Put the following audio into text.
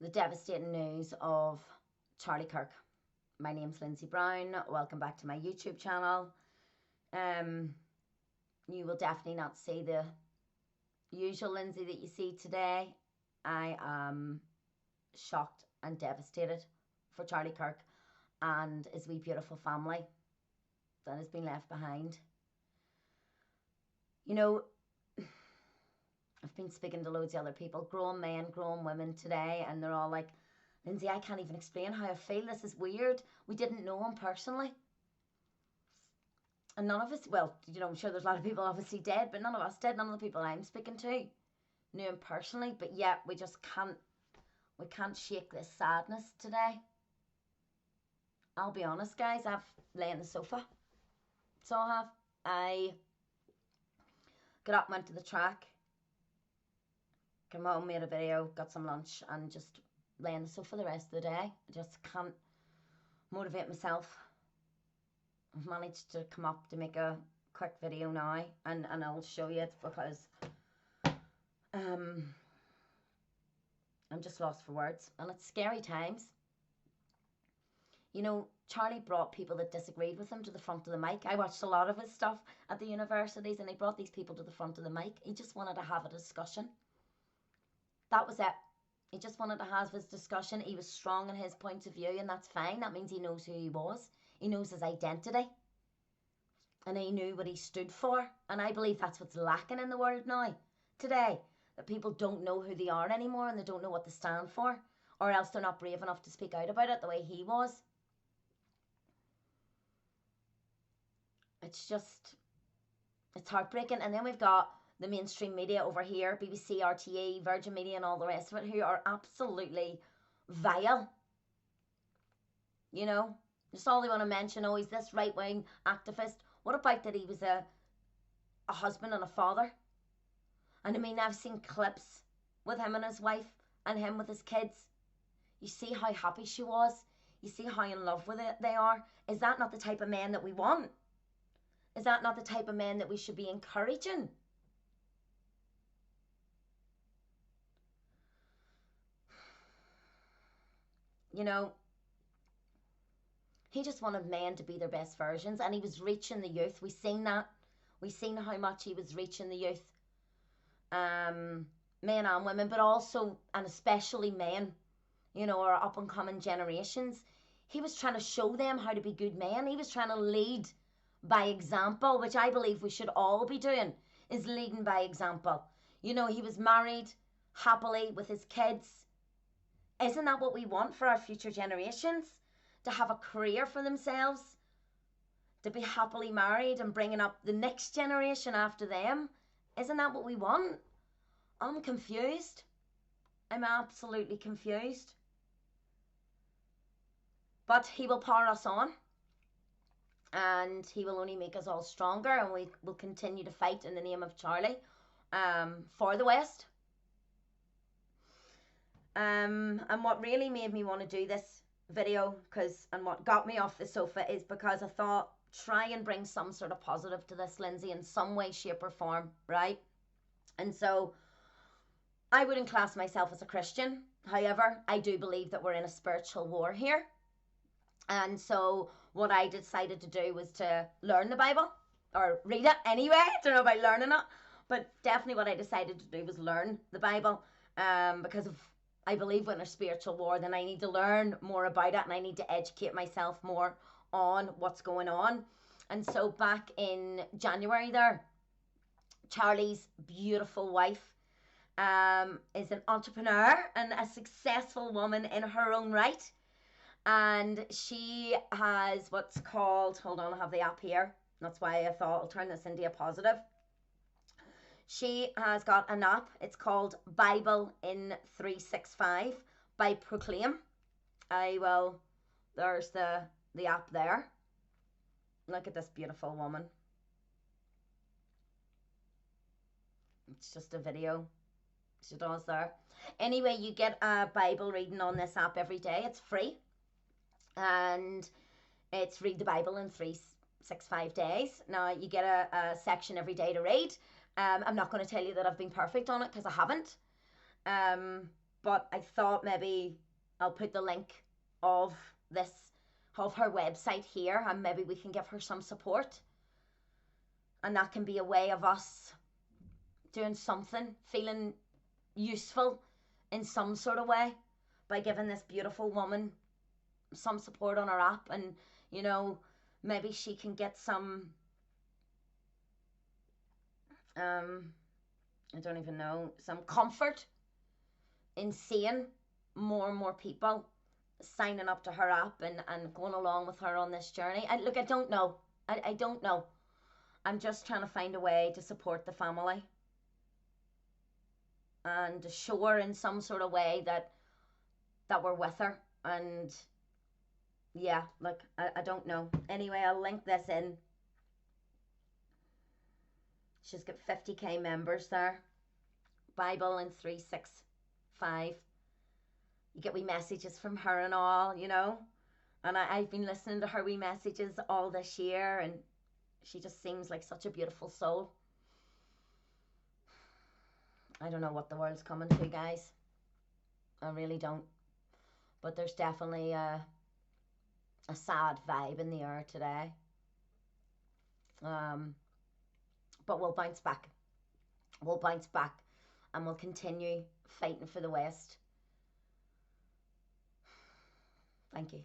the devastating news of Charlie Kirk. My name's Lindsay Brown. Welcome back to my YouTube channel. You will definitely not see the usual Lindsay that you see today. I am shocked and devastated for Charlie Kirk and his wee beautiful family that has been left behind. You know, I've been speaking to loads of other people, grown men, grown women today, and they're all like, Lindsay, I can't even explain how I feel. This is weird. We didn't know him personally. And none of us, well, I'm sure there's a lot of people obviously dead, but none of us did. None of the people I'm speaking to knew him personally, but yet we just can't shake this sadness today. I'll be honest, guys, I've lay on the sofa. So I got up, went to the track, came home, made a video, got some lunch, and just lay on the sofa the rest of the day. I just can't motivate myself. I've managed to come up to make a quick video now, and I'll show you it because I'm just lost for words, and it's scary times. Charlie brought people that disagreed with him to the front of the mic. I watched a lot of his stuff at the universities, and he brought these people to the front of the mic. He just wanted to have a discussion. That was it. He just wanted to have his discussion. He was strong in his point of view, and that's fine. That means he knows who he was. He knows his identity. And he knew what he stood for. And I believe that's what's lacking in the world now, today. That people don't know who they are anymore, and they don't know what they stand for. Or else they're not brave enough to speak out about it the way he was. It's heartbreaking. And then we've got the mainstream media over here, BBC, RTE, Virgin Media, and all the rest of it, who are absolutely vile. Just all they want to mention, oh, he's this right-wing activist. What about that he was a husband and a father? And I mean, I've seen clips with him and his wife and him with his kids. You see how happy she was. You see how in love with it they are. Is that not the type of man that we want? Is that not the type of man that we should be encouraging? He just wanted men to be their best versions, and he was reaching the youth. We seen that. We seen how much he was reaching the youth. Men and women, but also, and especially men, our up and coming generations. He was trying to show them how to be good men. He was trying to lead by example, which I believe we should all be doing, is leading by example. He was married happily with his kids. Isn't that what we want for our future generations? To have a career for themselves, to be happily married and bringing up the next generation after them. Isn't that what we want? I'm confused. I'm absolutely confused. But he will power us on, and he will only make us all stronger, and we will continue to fight in the name of Charlie for the West. And what really made me want to do this video, and what got me off the sofa, is because I thought, try and bring some sort of positive to this, Lindsay, in some way, shape or form, right? And so I wouldn't class myself as a Christian. However, I do believe that we're in a spiritual war here. And so what I decided to do was to learn the Bible, or read it anyway. I don't know about learning it, but definitely what I decided to do was learn the Bible, because I believe we're in a spiritual war, then I need to learn more about it, and I need to educate myself more on what's going on. And so back in January there, Charlie's beautiful wife is an entrepreneur and a successful woman in her own right. And she has what's called, hold on, I have the app here. That's why I thought I'll turn this into a positive. She has got an app. It's called Bible in 365 by Proclaim. There's the app there. Look at this beautiful woman. It's just a video she does there. Anyway, you get a Bible reading on this app every day. It's free. And it's read the Bible in 365 days. Now, you get a section every day to read. I'm not going to tell you that I've been perfect on it, because I haven't. But I thought maybe I'll put the link of this, of her website here, and maybe we can give her some support. And that can be a way of us doing something, feeling useful in some sort of way by giving this beautiful woman some support on her app. And, you know, maybe she can get some, I don't even know, some comfort in seeing more and more people signing up to her app and going along with her on this journey. Look, I don't know. I don't know. I'm just trying to find a way to support the family and to show her in some sort of way that we're with her. And yeah, like, I don't know. Anyway, I'll link this in. She's got 50k members there. Bible in 365. You get wee messages from her and all, you know. And I've been listening to her wee messages all this year, and she just seems like such a beautiful soul. I don't know what the world's coming to, guys. I really don't. But there's definitely a sad vibe in the air today. But we'll bounce back. We'll bounce back, and we'll continue fighting for the West. Thank you.